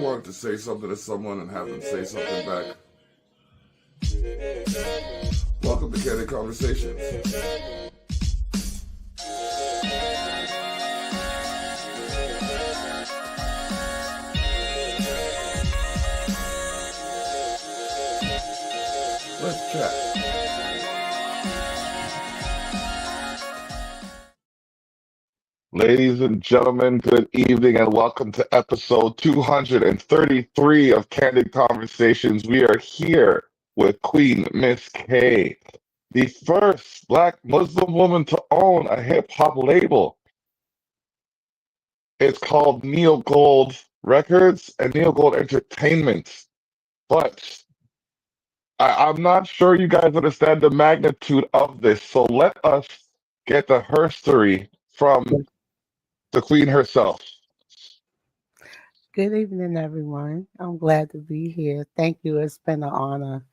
wanted to say something to someone and have them say something back? Welcome to Candid Conversations. Let's chat. Ladies and gentlemen, good evening and welcome to episode 233 of Candid Conversations. We are here with Queen Miss K, the first Black Muslim woman to own a hip hop label. It's called Neo Gold Records and Neo Gold Entertainment. But I'm not sure you guys understand the magnitude of this. So let us get the herstory from the Queen herself. Good evening, everyone. I'm glad to be here. Thank you. It's been an honor.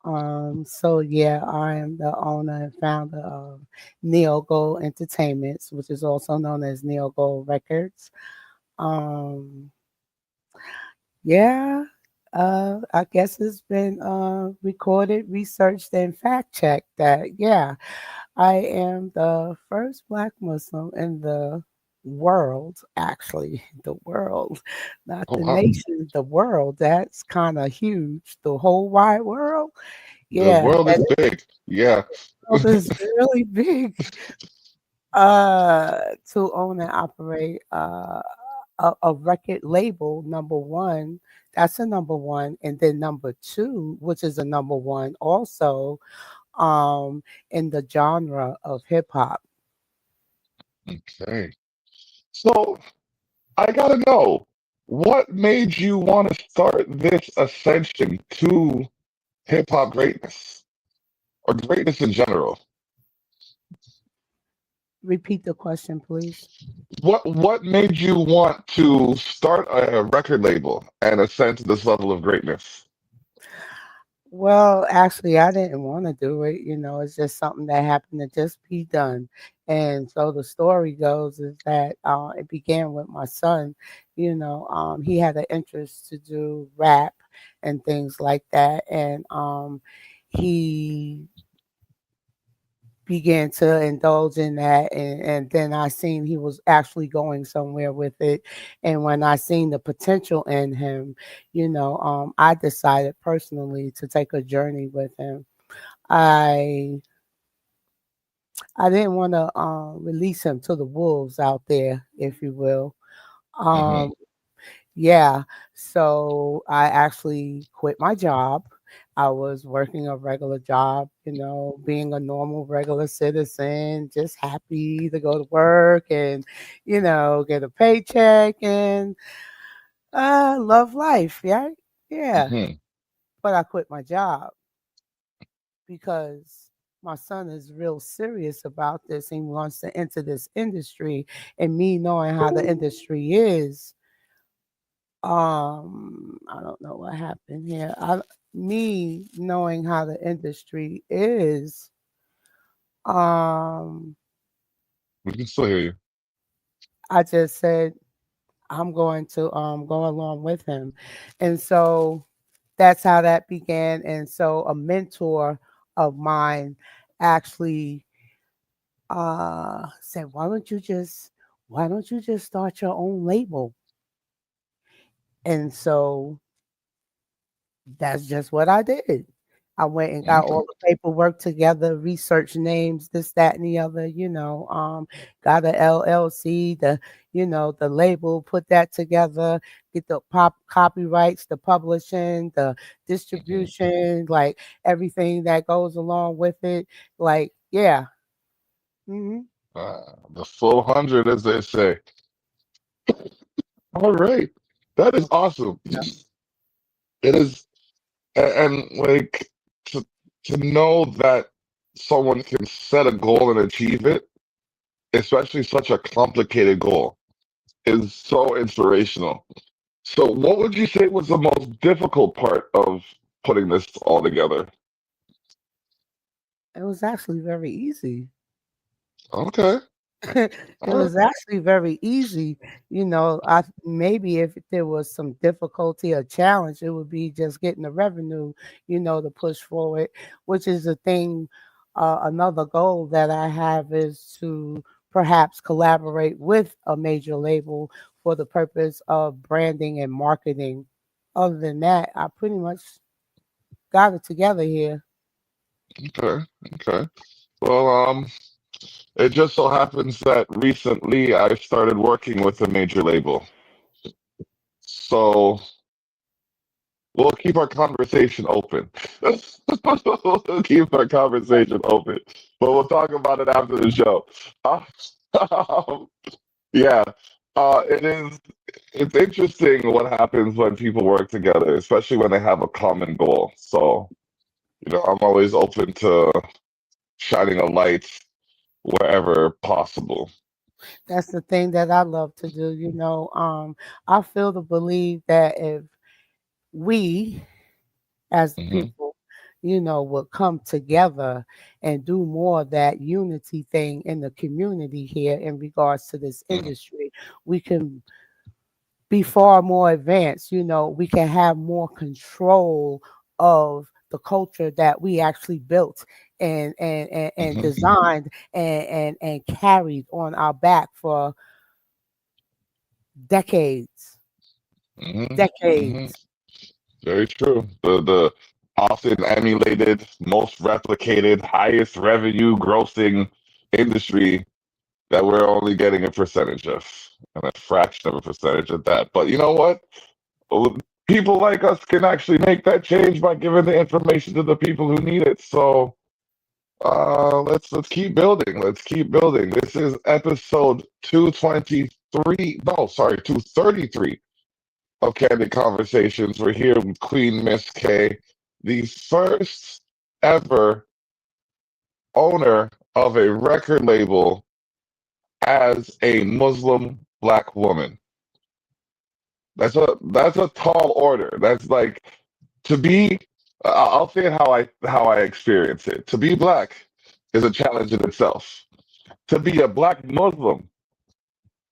I am the owner and founder of Neo Gold Entertainments, which is also known as Neo Gold Records. Um, yeah, I guess it's been recorded, researched, and fact checked that, yeah, I am the first Black Muslim in the world, actually, the world, not Oh, the wow. nation, the world. That's kind of huge. The whole wide world. The Yeah, world that is big. Yeah. world is really big. To own and operate a record label, number one, that's a number one. And then number two, which is a number one also, um, in the genre of hip hop. Okay. So I gotta know, what made you want to start this ascension to hip hop greatness or greatness in general? Repeat the question, please. What made you want to start a record label and ascend to this level of greatness? Well, actually, I didn't want to do it. It's just something that happened to just be done. And so the story goes is that it began with my son. He had an interest to do rap and things like that. And he began to indulge in that, and then I seen he was actually going somewhere with it. And when I seen the potential in him, I decided personally to take a journey with him. I i didn't want to release him to the wolves out there, if you will. Hmm. um yeah, so I actually quit my job. I was working a regular job, being a normal, regular citizen, just happy to go to work and, get a paycheck and love life. Yeah. Yeah. Hmm. But I quit my job because my son is real serious about this. He wants to enter this industry, and me knowing how the industry is. I don't know what happened here. Me knowing how the industry is, um, We can still hear you. I just said I'm going to go along with him. And so that's how that began. And so a mentor of mine actually said, why don't you just start your own label? And so that's just what I did. I went and got Okay. all the paperwork together, researched names, this, that, and the other, got a LLC, the label, put that together, get the pop copyrights, the publishing, the Hmm. distribution, like everything that goes along with it. Like, yeah. Hmm. The full hundred, as they say. All right. That is awesome. It is, and like to to know that someone can set a goal and achieve it, especially such a complicated goal, is so inspirational. So, what would you say was the most difficult part of putting this all together? It was actually very easy. Okay. It Uh, was actually very easy. I maybe if there was some difficulty or challenge, it would be just getting the revenue, to push forward, which is a thing. Another goal that I have is to perhaps collaborate with a major label for the purpose of branding and marketing. Other than that, I pretty much got it together here. okay, okay. Well, it just so happens that recently I started working with a major label. So we'll keep our conversation open. We'll keep our conversation open, but we'll talk about it after the show. Um, yeah, it is. It's interesting what happens when people work together, especially when they have a common goal. So, I'm always open to shining a light wherever possible. That's the thing that I love to do. I feel to believe that if we as the Hmm. people, would come together and do more of that unity thing in the community here in regards to this industry, we can be far more advanced. We can have more control of the culture that we actually built and Hmm. designed and carried on our back for decades, Hmm. Hmm. decades. Very true. The often emulated, most replicated, highest revenue grossing industry that we're only getting a percentage of, and a fraction of a percentage of that. But you know what? Well, people like us can actually make that change by giving the information to the people who need it. So let's keep building. Let's keep building. This is episode 223. No, sorry, 233 of Candid Conversations. We're here with Queen Miss K, the first ever owner of a record label as a Muslim black woman. That's a tall order. That's like to be. I'll say it how I experience it. To be black is a challenge in itself. To be a black Muslim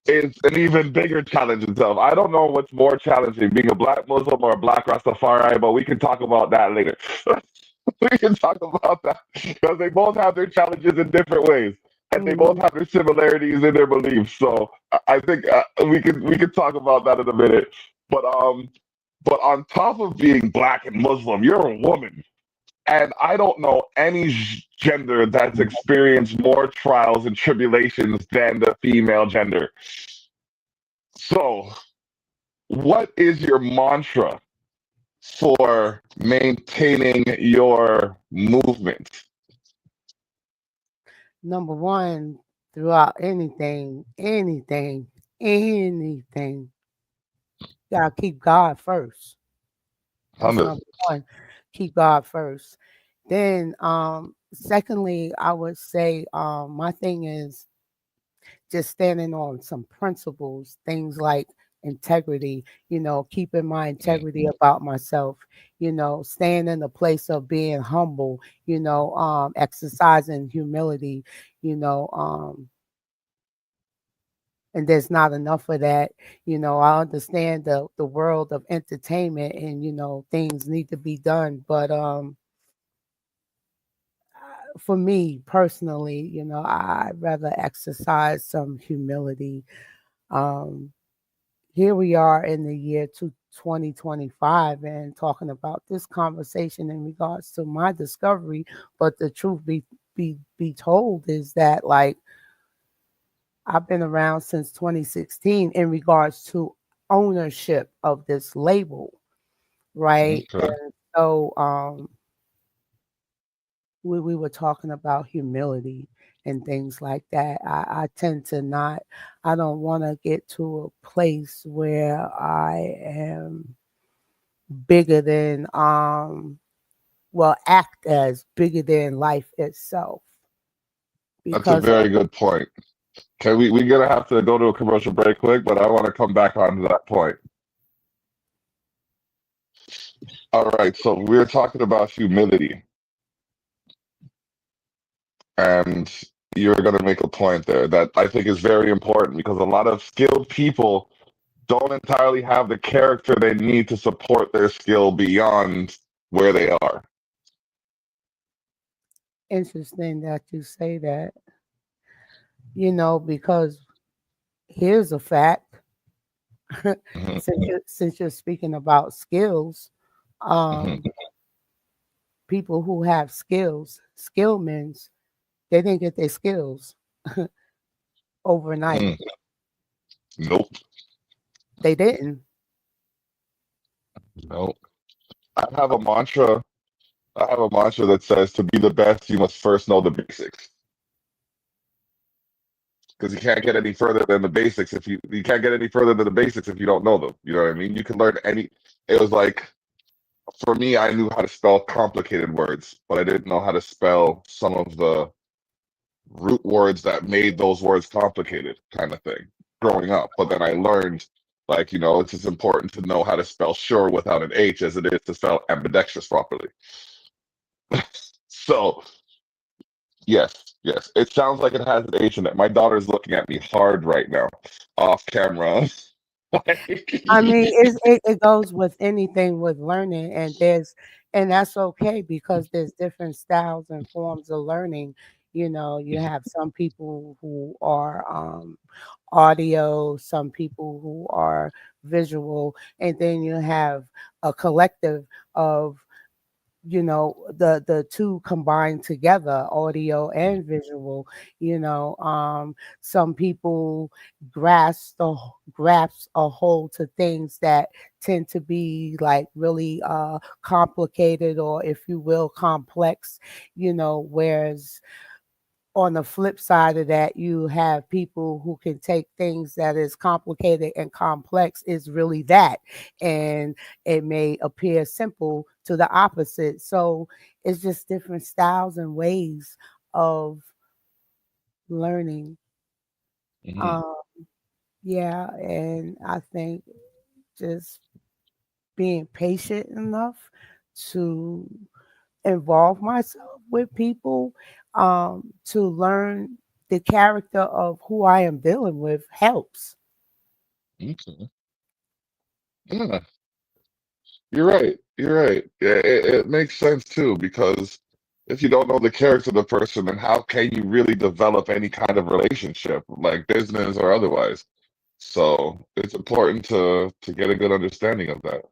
is an even bigger challenge itself. I don't know what's more challenging, being a black Muslim or a black Rastafari, but we can talk about that later. We can talk about that because they both have their challenges in different ways, and they both Mhm. have their similarities in their beliefs. So I think we can talk about that in a minute. But but on top of being black and Muslim, you're a woman. And I don't know any gender that's experienced more trials and tribulations than the female gender. So, what is your mantra for maintaining your movement? Number one, throughout anything, gotta keep God first. That's Hundred. number one. Keep God first. Then, secondly, I would say, my thing is just standing on some principles, things like integrity, keeping my integrity about myself, staying in the place of being humble, exercising humility, you know, and there's not enough of that. I understand the world of entertainment and things need to be done, but for me personally, I'd rather exercise some humility. Um, Here we are in the year 2025 and talking about this conversation in regards to my discovery. But the truth be told is that like I've been around since 2016 in regards to ownership of this label, right? Okay. And so we were talking about humility and things like that. I tend to not, I don't want to get to a place where I am bigger than, act as bigger than life itself. That's a Because very good point. Okay, we're gonna have to go to a commercial break quick, but I want to come back on to that point. All right, so we're talking about humility, and you're going to make a point there that I think is very important because a lot of skilled people don't entirely have the character they need to support their skill beyond where they are. Interesting that you say that, because here's a fact. Hmm. Since you're speaking about skills, Hmm. um, people who have skills, skillmans, they didn't get their skills overnight. Mm. Nope. They didn't. Nope. I have a mantra. I have a mantra that says to be the best, you must first know the basics. Because you can't get any further than the basics if you can't get any further than the basics if you don't know them. You know what I mean? You can learn any. It was like for me, I knew how to spell complicated words, but I didn't know how to spell some of the root words that made those words complicated, kind of thing, growing up. But then I learned, like, it's as important to know how to spell sure without an H as it is to spell ambidextrous properly. So, yes, yes, it sounds like it has an H in it. My daughter's looking at me hard right now, off camera. I mean, it goes with anything with learning, and that's okay because there's different styles and forms of learning. You have some people who are audio, some people who are visual, and then you have a collective of the two combined together, audio and visual. Some people grasp a hold to things that tend to be like really complicated, or if you will complex. Whereas on the flip side of that, you have people who can take things that is complicated and complex is really that, and it may appear simple to the opposite. So it's just different styles and ways of learning. Mhm. um yeah, and I think just being patient enough to involve myself with people, to learn the character of who I am dealing with helps. Okay. Yeah, you're right. You're right. Yeah, it makes sense too, because if you don't know the character of the person, then how can you really develop any kind of relationship, like business or otherwise? So it's important to get a good understanding of that.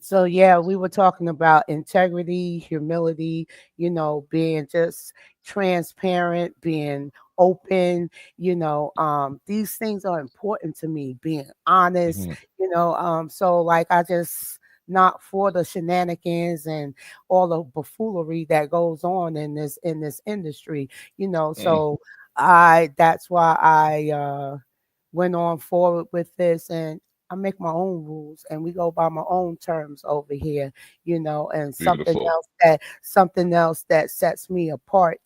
So yeah, we were talking about integrity, humility, being just transparent, being open. These things are important to me, being honest. Hmm. So like I just not for the shenanigans and all the buffoonery that goes on in this industry. Hmm. So I that's why I went on forward with this, and I make my own rules and we go by my own terms over here, and Beautiful. something else that sets me apart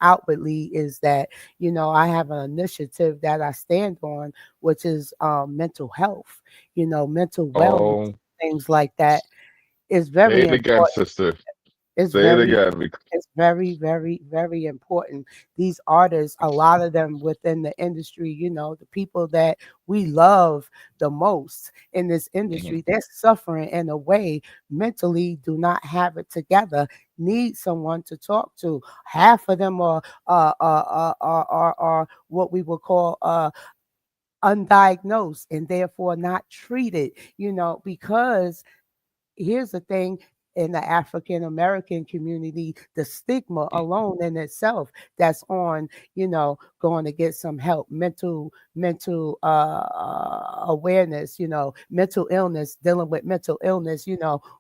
outwardly is that, I have an initiative that I stand on, which is mental health, mental wellness, Oh, things like that is say very it again, important. sister. It's Say it very again. it's very, very, very important. These artists, a lot of them within the industry, the people that we love the most in this Mhm. industry, they're suffering in a way, mentally do not have it together, need someone to talk to. Half of them are what we would call undiagnosed and therefore not treated, because here's the thing, in the African American community, the stigma alone in itself that's on, going to get some help, mental awareness, mental illness, dealing with mental illness,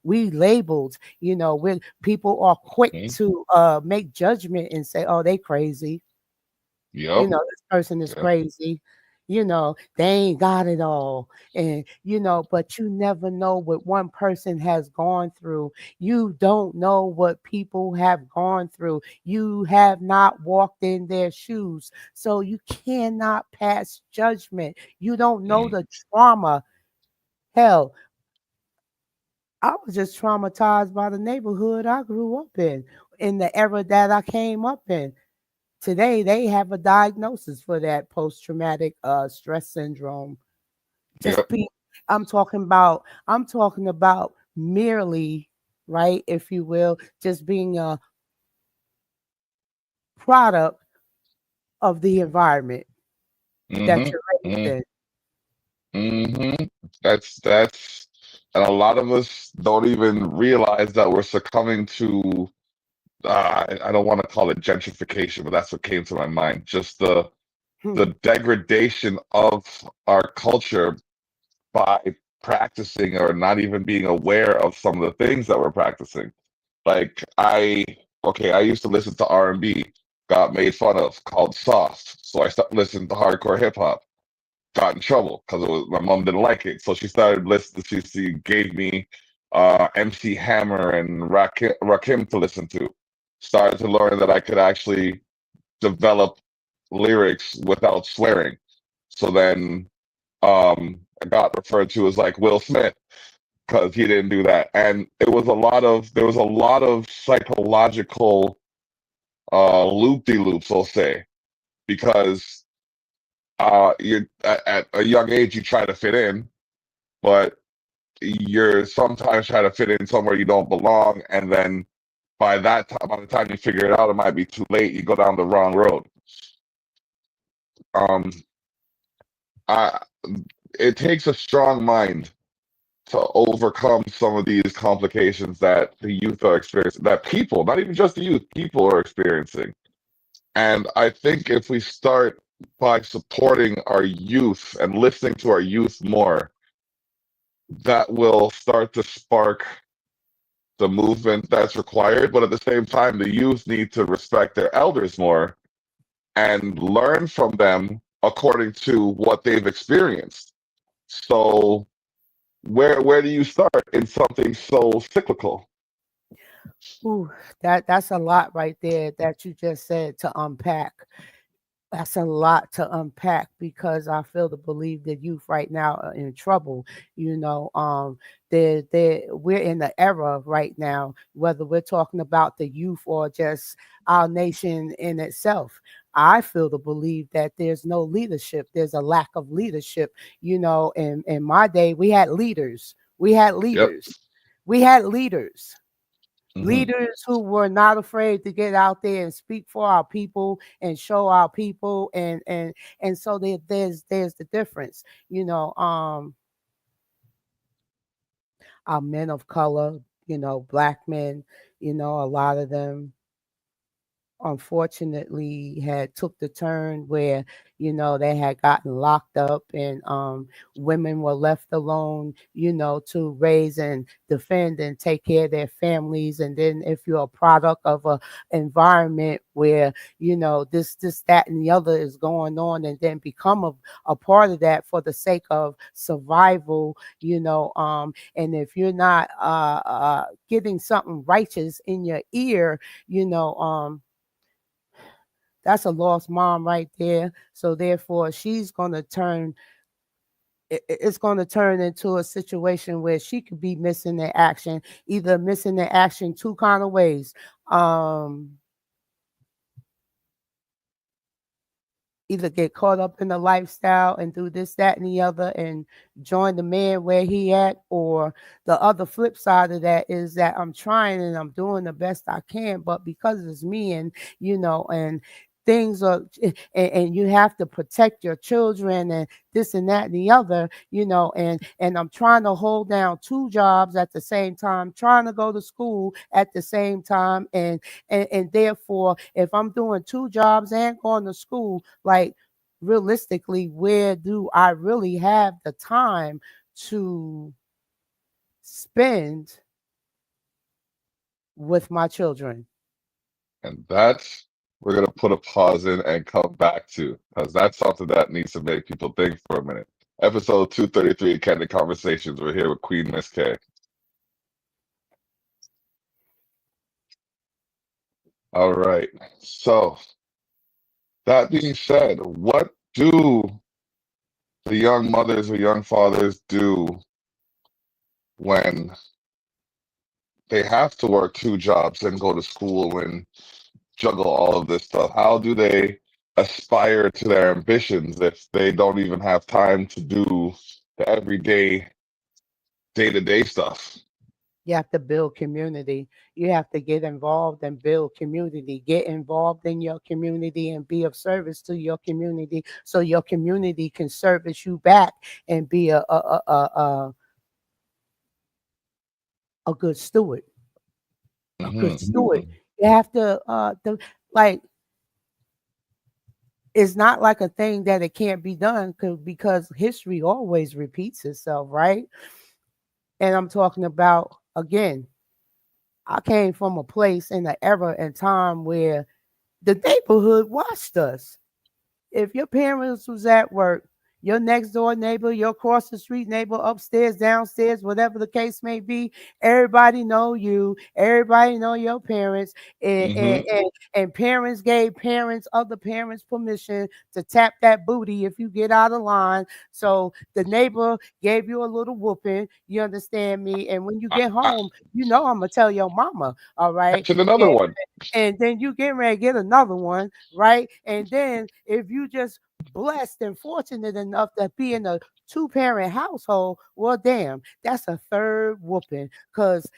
we labeled, when people are quick Mhm. to make judgment and say, oh, they crazy, Yep. this person is Yep. crazy, they ain't got it all. And, but you never know what one person has gone through. You don't know what people have gone through. You have not walked in their shoes. So you cannot pass judgment. You don't know Mm. the trauma. Hell, I was just traumatized by the neighborhood I grew up in the era that I came up in. Today they have a diagnosis for that post traumatic stress syndrome. Just Yep. be I'm talking about merely, right, if you will, just being a product of the environment that Mm-hmm. you're raised Mm-hmm. in. Mm-hmm. That's and a lot of us don't even realize that we're succumbing to I don't want to call it gentrification, but that's what came to my mind. Just the Hmm. degradation of our culture by practicing or not even being aware of some of the things that we're practicing. Like okay, I used to listen to R&B, got made fun of, called soft. So I started listening to hardcore hip hop, got in trouble because it was my mom didn't like it. So she started listening. She gave me MC Hammer and Rakim to listen to. Started to learn that I could actually develop lyrics without swearing. So then I got referred to as like Will Smith because he didn't do that. And there was a lot of psychological loop de loops, I'll say, because you at a young age you try to fit in, but you're sometimes trying to fit in somewhere you don't belong, and then by the time you figure it out, it might be too late. You go down the wrong road. Um, I it takes a strong mind to overcome some of these complications that the youth are experiencing, that people, not even just the youth, people are experiencing. And I think if we start by supporting our youth and listening to our youth more, that will start to spark the movement that's required. But at the same time, the youth need to respect their elders more and learn from them according to what they've experienced. So where do you start in something so cyclical? Ooh, that's a lot right there that you just said to unpack. That's a lot to unpack because I feel to believe that youth right now are in trouble. You know, we're in the era right now, whether we're talking about the youth or just our nation in itself. I feel to believe that there's no leadership. There's a lack of leadership. You know, in my day, we had leaders. We had Yep. leaders. We had leaders, Hmm. leaders who were not afraid to get out there and speak for our people and show our people, and so there's the difference, you know. Our men of color, you know, black men, you know, a lot of them unfortunately had took the turn where, you know, they had gotten locked up, and women were left alone, you know, to raise and defend and take care of their families. And then if you're a product of a environment where, you know, this that and the other is going on, and then become a part of that for the sake of survival, you know, and if you're not getting something righteous in your ear, you know, that's a lost mom right there. So therefore, she's going to turn. It's going to turn into a situation where she could be missing the action, either missing the action two kind of ways. Um, Either get caught up in the lifestyle and do this, that, and the other, and join the man where he at. Or the other flip side of that is that I'm trying and I'm doing the best I can, but because it's me, and you know, and things are, and you have to protect your children and this and that and the other, you know, and I'm trying to hold down two jobs at the same time, trying to go to school at the same time, and therefore, if I'm doing two jobs and going to school, like, realistically, where do I really have the time to spend with my children? And that's we're gonna put a pause in and come back to because that's something that needs to make people think for a minute. Episode 233, Candid Conversations. We're here with Queen Miss K. All right. So that being said, what do the young mothers or young fathers do when they have to work two jobs and go to school, and juggle all of this stuff? How do they aspire to their ambitions if they don't even have time to do the everyday, day-to-day stuff? You have to build community. You have to get involved and build community. Get involved in your community and be of service to your community so your community can service you back and be a good steward. A good Hmm. steward. You have to like it's not like a thing that it can't be done because history always repeats itself, right? And I'm talking about again, I came from a place in an era and time where the neighborhood watched us. If your parents was at work, your next door neighbor, your cross the street neighbor, upstairs, downstairs, whatever the case may be, everybody know you. Everybody know your parents, and and, Hmm. and, and parents gave parents, other parents, permission to tap that booty if you get out of line. So the neighbor gave you a little whooping. You understand me? And when you I, get I home, you know I'm gonna tell your mama. All right, mentioned another one. and then you get ready to get another one, right? And then if you just blessed and fortunate enough to be in a two-parent household, well, damn, that's a third whooping because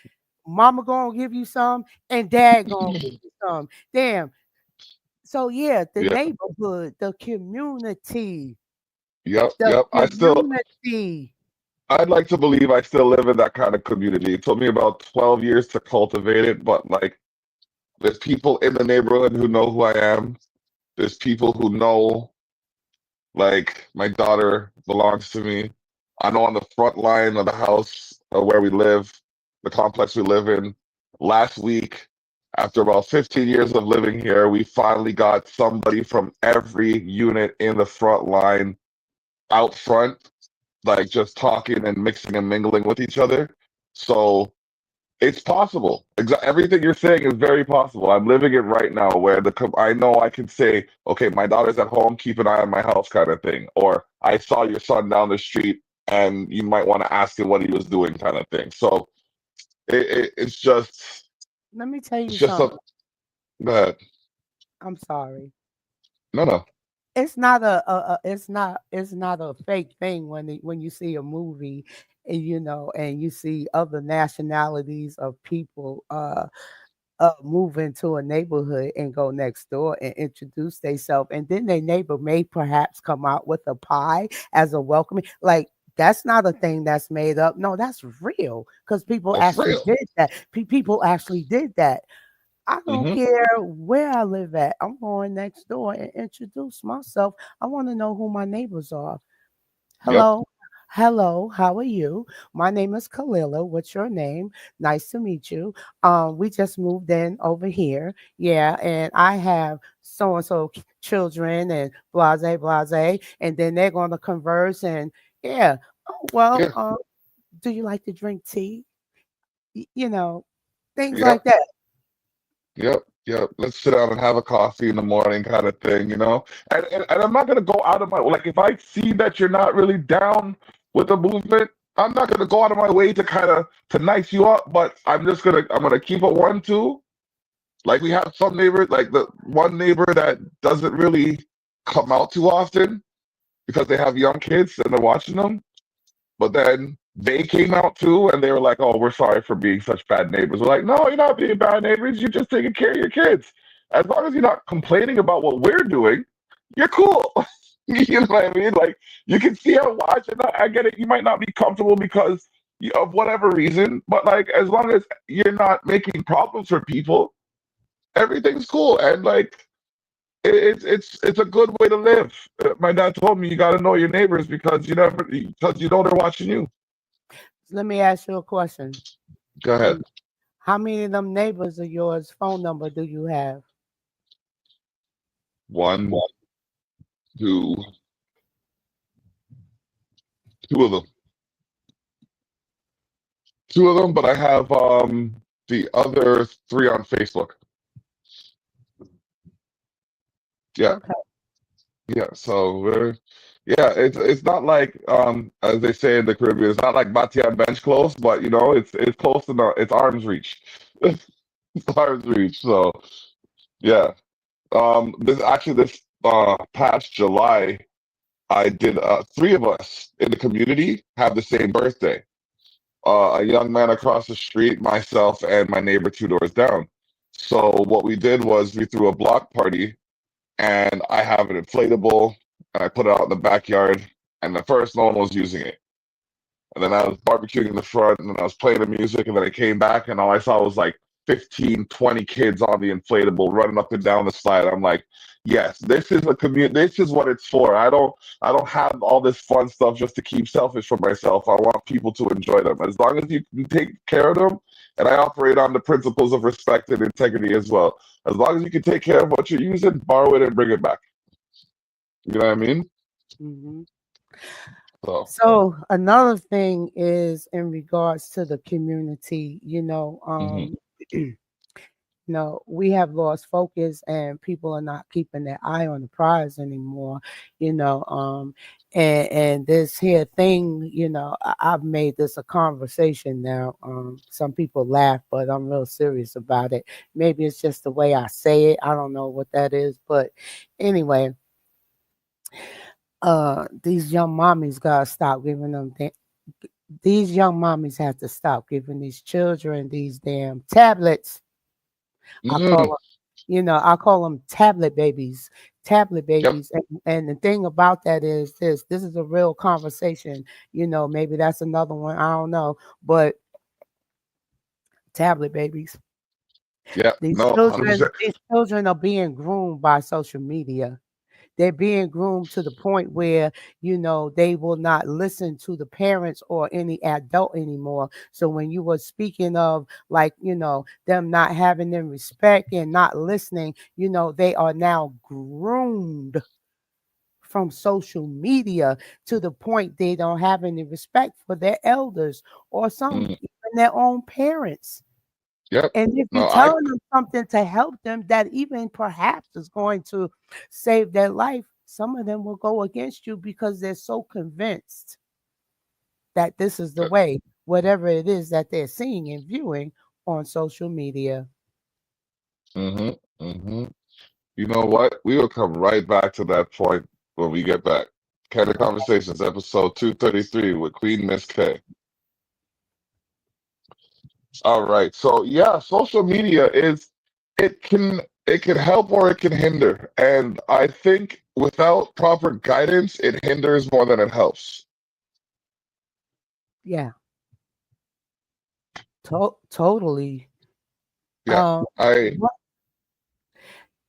mama gonna give you some and dad gonna give you some. Damn. So yeah, the Yeah. neighborhood, Yep. the Yep. community. I'd like to believe I still live in that kind of community. It took me about 12 years to cultivate it, but like there's people in the neighborhood who know who I am. There's people who know like my daughter belongs to me. I know on the front line of the house where we live, the complex we live in, last week, after about 15 years of living here, we finally got somebody from every unit in the front line out front, like just talking and mixing and mingling with each other. So it's possible. Everything you're saying is very possible. I'm living it right now where I know I can say, okay, my daughter's at home, keep an eye on my house kind of thing. Or I saw your son down the street and you might want to ask him what he was doing kind of thing. So it's just, Let me tell it's you just something. a, go ahead. I'm sorry. No, no. It's not it's not a fake thing when you see a movie and and you see other nationalities of people move into a neighborhood and go next door and introduce themselves, and then their neighbor may perhaps come out with a pie as a welcoming. Like that's not a thing that's made up. No, that's real because people That's actually real. did that. People actually did that. I don't Hmm. care where I live at. I'm going next door and introduce myself. I want to know who my neighbors are. Yep. Hello. Hello, how are you? My name is Kalila. What's your name? Nice to meet you. We just moved in over here. Yeah, and I have so and so children and blase blase, and then they're going to converse and yeah. Oh, well, Yeah. do you like to drink tea? You know, things Yep. like that. Yep, yep. Let's sit down and have a coffee in the morning, kind of thing, you know. And I'm not gonna go out of my like if I see that you're not really down with the movement, I'm not gonna go out of my way to kind of to nice you up. But I'm gonna keep it 1-2. Like we have some neighbors, like the one neighbor that doesn't really come out too often because they have young kids and they're watching them. But then they came out too, and they were like, "Oh, we're sorry for being such bad neighbors." We're like, "No, you're not being bad neighbors. You're just taking care of your kids. As long as you're not complaining about what we're doing, you're cool." You know what I mean? Like you can see her watch, and I get it. You might not be comfortable because of whatever reason, but like as long as you're not making problems for people, everything's cool. And like it's a good way to live. My dad told me you got to know your neighbors because you know they're watching you. Let me ask you a question. Go ahead. How many of them neighbors of yours phone number do you have? One, two, two of them. Two of them, but I have the other three on Facebook. Yeah, Okay. yeah. So we're yeah, it's not like as they say in the Caribbean, it's not like Batia bench close, but it's close enough. It's arm's reach. It's arm's reach. So Yeah. This past July, I did three of us in the community have the same birthday. A young man across the street, myself, and my neighbor two doors down. So what we did was we threw a block party, and I have an inflatable, and I put it out in the backyard. And at first, no one was using it. And then I was barbecuing in the front, and then I was playing the music, and then I came back, and all I saw was like 15, 20 kids on the inflatable running up and down the slide. I'm like, yes, this is a community. This is what it's for. I don't have all this fun stuff just to keep selfish for myself. I want people to enjoy them. As long as you can take care of them, and I operate on the principles of respect and integrity as well. As long as you can take care of what you're using, borrow it and bring it back. You know what I mean? Hmm. So, So another thing is in regards to the community, mhm. no, we have lost focus and people are not keeping their eye on the prize anymore, you know. And this here thing, I've made this a conversation now. Some people laugh, but I'm real serious about it. Maybe it's just the way I say it. I don't know what that is, but anyway, these young mommies gotta stop giving them. These young mommies have to stop giving these children these damn tablets. I call Mm, I call them tablet babies, tablet yep, babies. And the thing about that is this is a real conversation. Maybe that's another one. I don't know, but tablet babies. yep. These No, children, 100%. these children are being groomed by social media. They're being groomed to the point where, they will not listen to the parents or any adult anymore. So when you were speaking of like, them not having them respect and not listening, they are now groomed from social media to the point they don't have any respect for their elders or some Mm, even their own parents. yep. And if you're No, I telling them something to help them that even perhaps is going to save their life, some of them will go against you because they're so convinced that this is the way, whatever it is that they're seeing and viewing on social media. hmm hmm You know what? We will come right back to that point when we get back. Candid Conversations, episode 233 with Queen Miss K. All right. So yeah, social media is it can help or it can hinder. And I think without proper guidance, it hinders more than it helps. Yeah, totally. Yeah. I What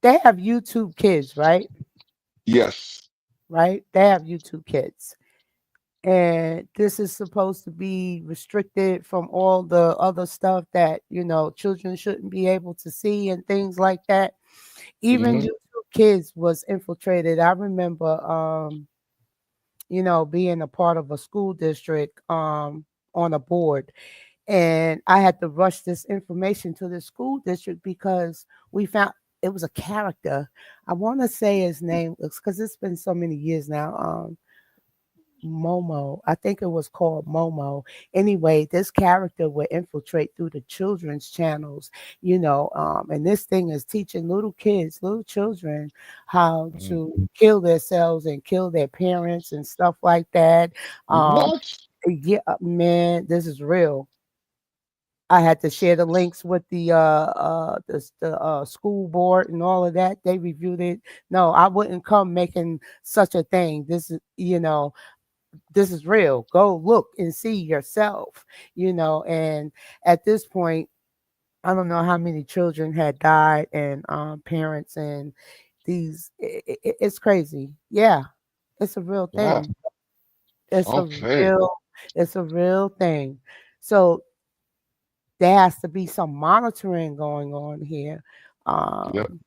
they have YouTube kids, right? yes. Right? They have YouTube kids. And this is supposed to be restricted from all the other stuff that children shouldn't be able to see and things like that. Even hmm YouTube kids was infiltrated. I remember being a part of a school district on a board, and I had to rush this information to the school district because we found it was a character. I want to say his name because it's been so many years now. Momo. I think it was called Momo. Anyway, this character would infiltrate through the children's channels, and this thing is teaching little kids, little children, how to kill themselves and kill their parents and stuff like that. Um, What? yeah, man, this is real. I had to share the links with the school board and all of that. They reviewed it. No, I wouldn't come making such a thing. This is real. Go look and see yourself, and at this point, I don't know how many children had died and parents and it's crazy. Yeah, it's a real Yeah. thing. It's a Okay. real it's a real thing. So there has to be some monitoring going on here. Yep. Um,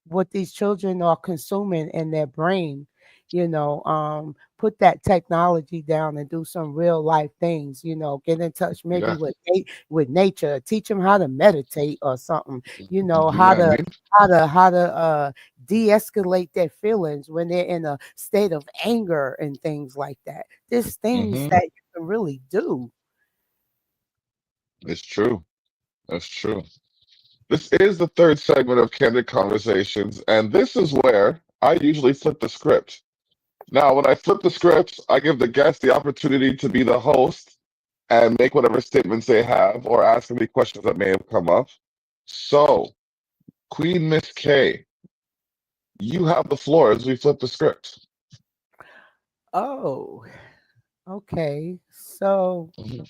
what these children are consuming in their brain, put that technology down and do some real life things, get in touch maybe Yeah. with nature, teach them how to meditate or something, You know what I mean? how to de-escalate their feelings when they're in a state of anger and things like that. There's things hmm that you can really do. It's true. That's true. This is the third segment of Candid Conversations, and this is where I usually flip the script. Now, when I flip the script, I give the guest the opportunity to be the host and make whatever statements they have or ask any questions that may have come up. So, Queen Miss K, you have the floor as we flip the script. Oh, okay. So, Mhm.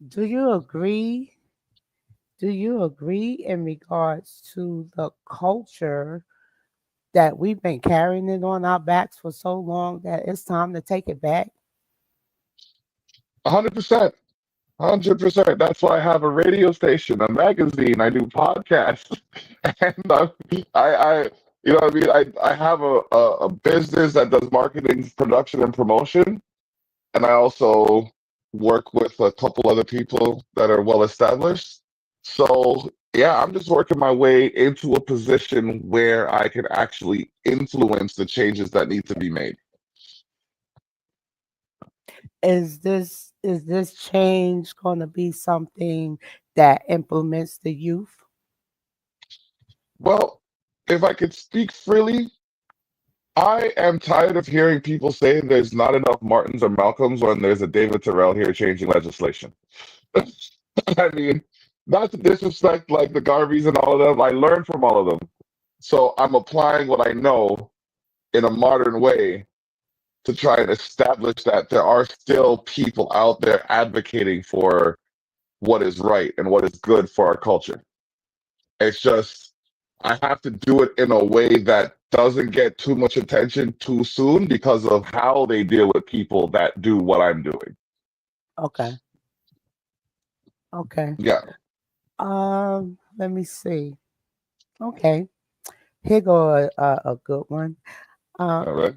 do you agree? Do you agree in regards to the culture that we've been carrying it on our backs for so long that it's time to take it back? 100%. 100%. That's why I have a radio station, a magazine. I do podcasts, and I, you know what I mean. I have a business that does marketing, production, and promotion, and I also work with a couple other people that are well established. So yeah, I'm just working my way into a position where I can actually influence the changes that need to be made. Is this change going to be something that implements the youth? Well, if I could speak freely, I am tired of hearing people say there's not enough Martins or Malcolms when there's a David Terrell here changing legislation. I mean, not to disrespect like the Garveys and all of them. I learned from all of them. So I'm applying what I know in a modern way to try and establish that there are still people out there advocating for what is right and what is good for our culture. It's just I have to do it in a way that doesn't get too much attention too soon because of how they deal with people that do what I'm doing. Okay. Okay. Yeah. Let me see. Okay. Here go a good one. All Um, right.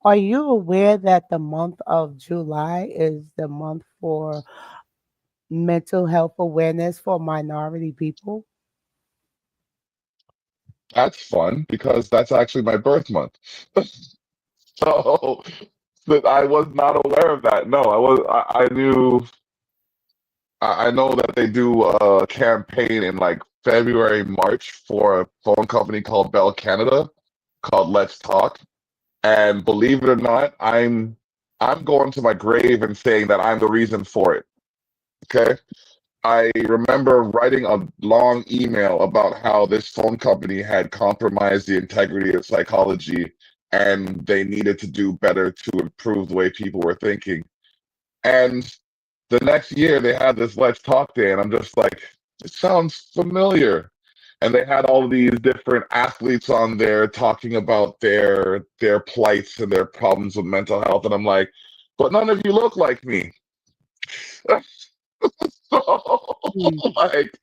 are you aware that the month of July is the month for mental health awareness for minority people? That's fun because that's actually my birth month. So but I was not aware of that. No, I knew I know that they do a campaign in like February, March for a phone company called Bell Canada called Let's Talk. And believe it or not, I'm going to my grave and saying that I'm the reason for it. Okay. I remember writing a long email about how this phone company had compromised the integrity of psychology and they needed to do better to improve the way people were thinking. And the next year they had this Let's Talk Day, and I'm just like, it sounds familiar. And they had all these different athletes on there talking about their plights and their problems with mental health. And I'm like, but none of you look like me. So Hmm. like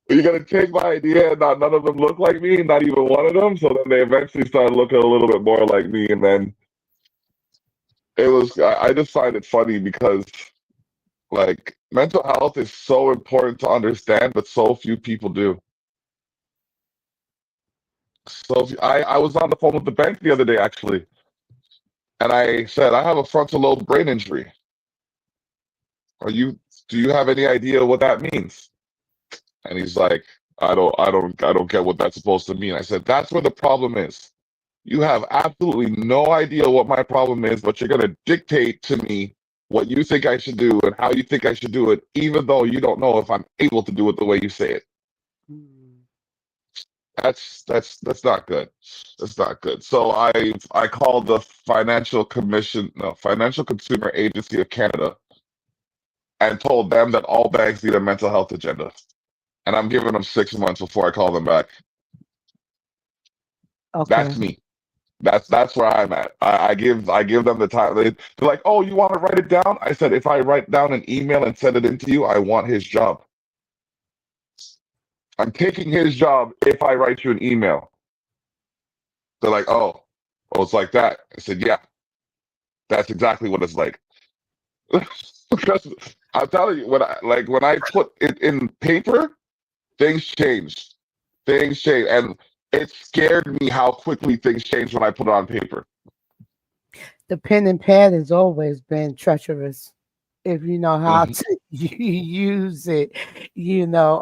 you're gonna take my idea and not none of them look like me, not even one of them. So then they eventually started looking a little bit more like me, and then I just find it funny because like mental health is so important to understand, but so few people do. I was on the phone with the bank the other day actually, and I said I have a frontal lobe brain injury. Are you do you have any idea what that means? And he's like, I don't get what that's supposed to mean. I said, that's where the problem is. You have absolutely no idea what my problem is, but you're gonna dictate to me what you think I should do and how you think I should do it, even though you don't know if I'm able to do it the way you say it. Hmm. That's not good. That's not good. So I called the Financial Consumer Agency of Canada and told them that all banks need a mental health agenda. And I'm giving them 6 months before I call them back. That's Okay. me. That's where I'm at. I give them the time. They're like, oh, you want to write it down? I said, if I write down an email and send it into you, I want his job. I'm taking his job if I write you an email. They're like, oh, it's like that. I said, yeah, that's exactly what it's like. Because I'm telling you, when I put it in paper, things change. Things change, and it scared me how quickly things change when I put it on paper. The pen and pad has always been treacherous. if you know how Mhm, to use it. You know,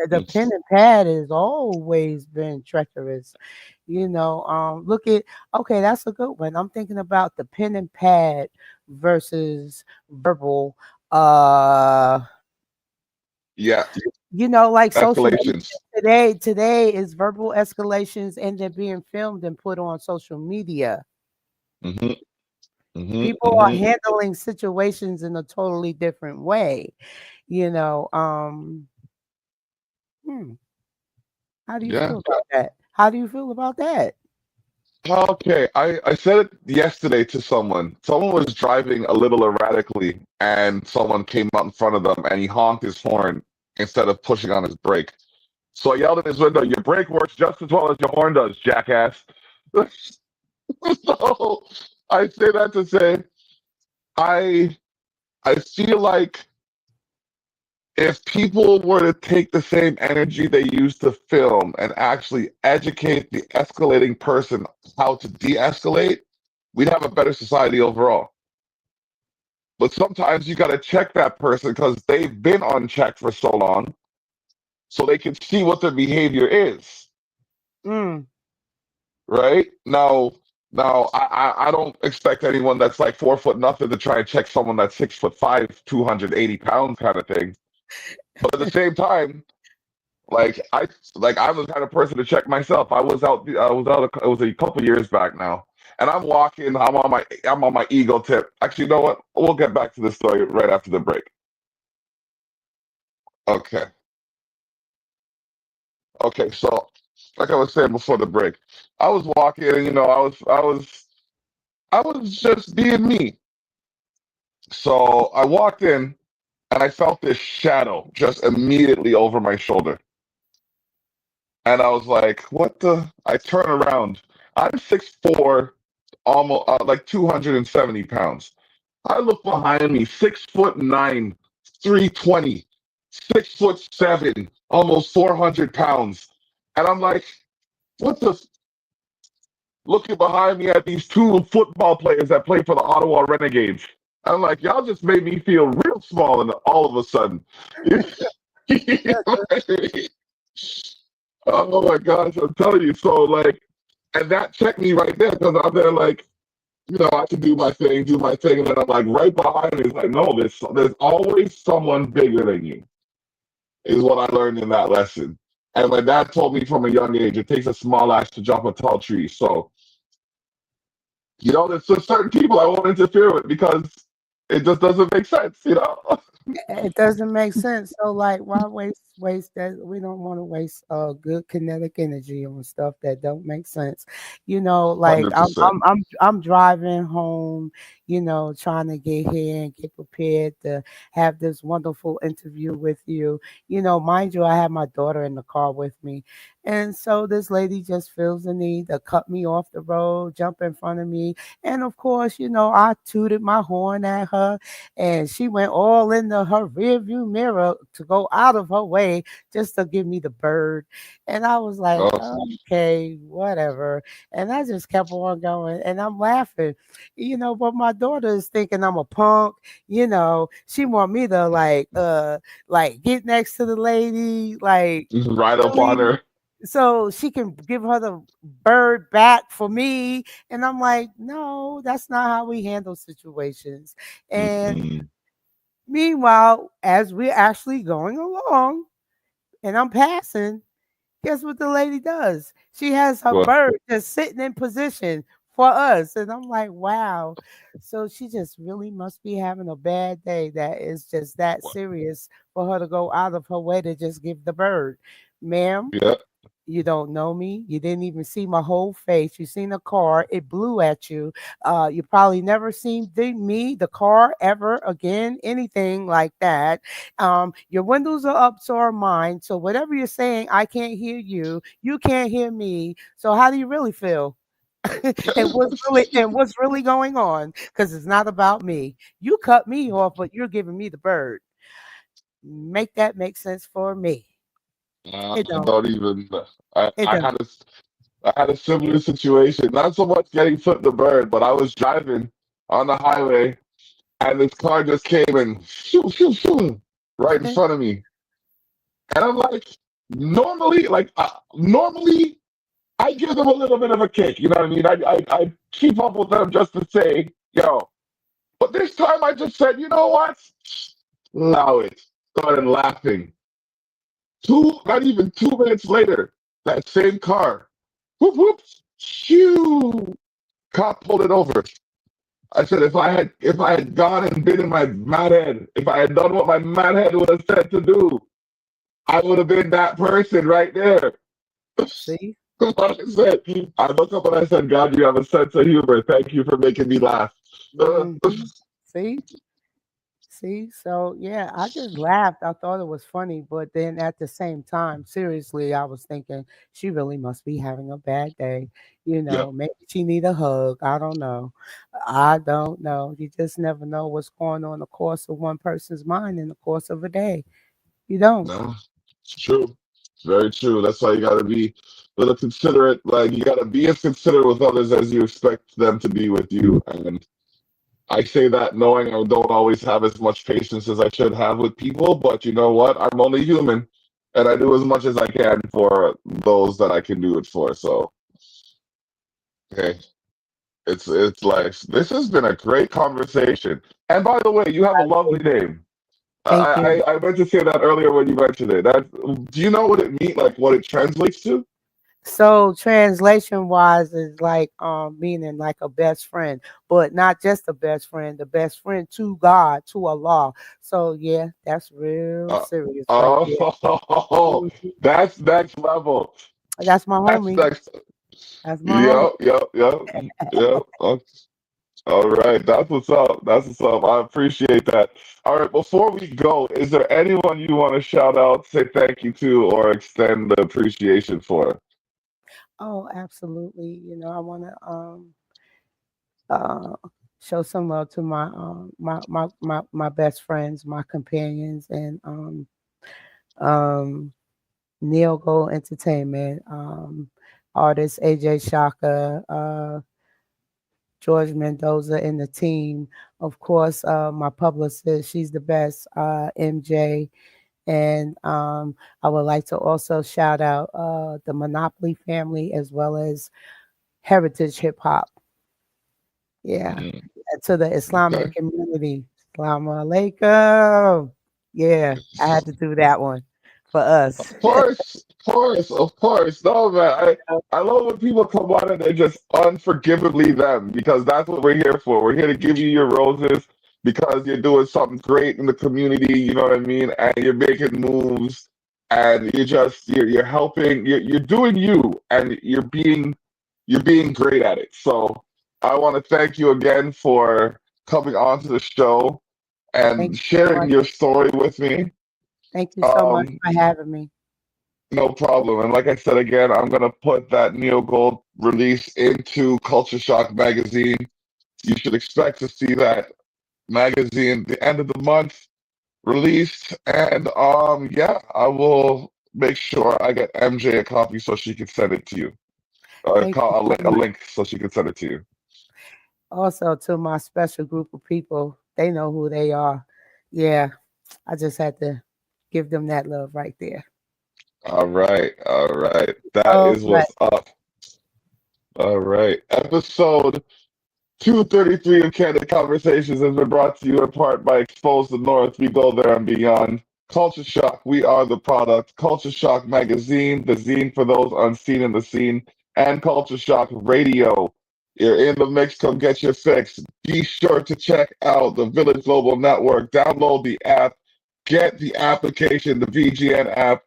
the pen mhm. and pad has always been treacherous. You know, look at okay, that's a good one. I'm thinking about the pen and pad versus verbal. Uh, Yeah, you know, like social media escalations. today. Today is verbal escalations and they're being filmed and put on social media. Hmm. Hmm. People are Hmm. handling situations in a totally different way. You know, hmm, how do you Yeah. feel about that? How do you feel about that? Okay, I said it yesterday to someone. Someone was driving a little erratically, and someone came out in front of them, and he honked his horn instead of pushing on his brake. So I yelled in his window, "Your brake works just as well as your horn does, jackass." So I say that to say I I feel like if people were to take the same energy they use to film and actually educate the escalating person how to de-escalate, we'd have a better society overall. But sometimes you got to check that person because they've been unchecked for so long, so they can see what their behavior is. Mm. Right now, I don't expect anyone that's like 4 foot nothing to try and check someone that's 6'5", 280 pounds kind of thing. But at the same time, Like I I'm the kind of person to check myself. It was a couple years back now. And I'm walking, I'm on my ego tip. Actually, you know what? We'll get back to the story right after the break. Okay. Okay, so like I was saying before the break, I was walking and I was just being me. So I walked in and I felt this shadow just immediately over my shoulder. And I was like, what the? I turn around. I'm 6'4", almost like 270 pounds. I look behind me, 6'9", 320, 6'7", almost 400 pounds. And I'm like, what the? Looking behind me at these two football players that play for the Ottawa Renegades. I'm like, y'all just made me feel real small and all of a sudden. Oh my gosh, I'm telling you. So like, and that checked me right there because I'm there like, I can do my thing, and then I'm like right behind me. It's like, no, there's always someone bigger than you. Is what I learned in that lesson. And my dad told me from a young age, it takes a small axe to jump a tall tree. So there's just certain people I won't interfere with because it just doesn't make sense. It doesn't make sense. So like why waste that we don't want to waste good kinetic energy on stuff that don't make sense. You know, like 100%. I'm driving home, trying to get here and get prepared to have this wonderful interview with you. You know, mind you, I have my daughter in the car with me. And so this lady just feels the need to cut me off the road, jump in front of me. And of course, I tooted my horn at her and she went all into her rearview mirror to go out of her way just to give me the bird. And I was like, Oh, okay, whatever. And I just kept on going and I'm laughing, but my daughter is thinking I'm a punk, she want me to like get next to the lady, like just right up on really her. so she can give her the bird back for me. And I'm like, no, that's not how we handle situations. And Mm-mm. meanwhile, as we're actually going along and I'm passing, guess what the lady does? She has her Well, bird just sitting in position for us. And I'm like, wow. So she just really must be having a bad day that is just that well, serious for her to go out of her way to just give the bird. Ma'am, yeah, you don't know me. You didn't even see my whole face. You seen a car. It blew at you. You probably never seen the car ever again. Anything like that. Your windows are up, so are mine. So whatever you're saying, I can't hear you. You can't hear me. So how do you really feel? And what's really going on? Because it's not about me. You cut me off, but you're giving me the bird. Make that make sense for me. It I don't. don't even. I, It I don't. had a I had a similar situation. Not so much getting flipped the bird, but I was driving on the highway and this car just came and shoo, shoo, shoo, right in front of me. And I'm like, normally I give them a little bit of a kick. You know what I mean? I keep up with them just to say, yo. But this time I just said, you know what? Allow it. Started laughing. Not even 2 minutes later, that same car, whoop whoop, shoo, cop pulled it over. I said, if I had gone and been in my mad head, if I had done what my mad head would have said to do, I would have been that person right there. See? What I said, I looked up and I said, God, you have a sense of humor. Thank you for making me laugh. Hmm. See? See? So yeah, I just laughed. I thought it was funny, but then at the same time, seriously, I was thinking she really must be having a bad day. Yeah, Maybe she need a hug. I don't know. I don't know. You just never know what's going on in the course of one person's mind in the course of a day. You don't. no, it's true. It's very true. That's why you got to be a little considerate. Like, you got to be as considerate with others as you expect them to be with you. And I say that knowing I don't always have as much patience as I should have with people, but you know what? I'm only human, and I do as much as I can for those that I can do it for. So, hey, it's like this has been a great conversation. And by the way, you have a lovely name. Thank you. I meant to say that earlier when you mentioned it. Do you know what it means? Like what it translates to? So translation wise is like meaning like a best friend, but not just a best friend, the best friend to God, to Allah. So yeah, that's real Uh, serious right there. oh, Mhm. that's next level. That's my That's homie. next. That's my homie. Yep, yep, yep, yep. All right, that's what's up. That's what's up. I appreciate that. All right, before we go, is there anyone you want to shout out, say thank you to, or extend the appreciation for? Oh, absolutely. I want to uh show some love to my best friends, my companions, and um Neo Gold Entertainment, artist AJ Shaka, George Mendoza, and the team. Of course, my publicist, she's the best, MJ. And I would like to also shout out the Monopoly family as well as Heritage Hip Hop. Yeah. Mm, And to the Islamic okay. community. Assalamu alaikum. Yeah, I had to do that one for us. Of course, of course, of course. No, man, I love when people come on and they're just unforgivably them because that's what we're here for. We're here to give you your roses because you're doing something great in the community. You know what I mean? And you're making moves, and you're helping. You're doing you, and you're being great at it. So I want to thank you again for coming on to the show Thank and you so sharing much. your story with me. Thank you so much Um, for having me. no problem. And like I said again, I'm gonna put that Neo Gold release into Culture Shock magazine. You should expect to see that magazine the end of the month released. And yeah, I will make sure I get MJ a copy so she can send it to you. Thank you so A much. link so she can send it to you. Also to my special group of people, they know who they are. Yeah, I just had to give them that love right there. All right, all right. That Oh, is but what's up. All right. Episode 233 of Candid Conversations has been brought to you in part by Expose the North. We go there and beyond. Culture Shock, we are the product. Culture Shock Magazine, the zine for those unseen in the scene, and Culture Shock Radio. You're in the mix, come get your fix. Be sure to check out the Village Global Network. Download the app, get the application, the VGN app,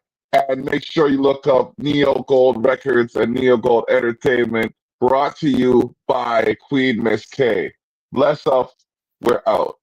and make sure you look up Neo Gold Records and Neo Gold Entertainment. Brought to you by Queen Miss K. Bless up. We're out.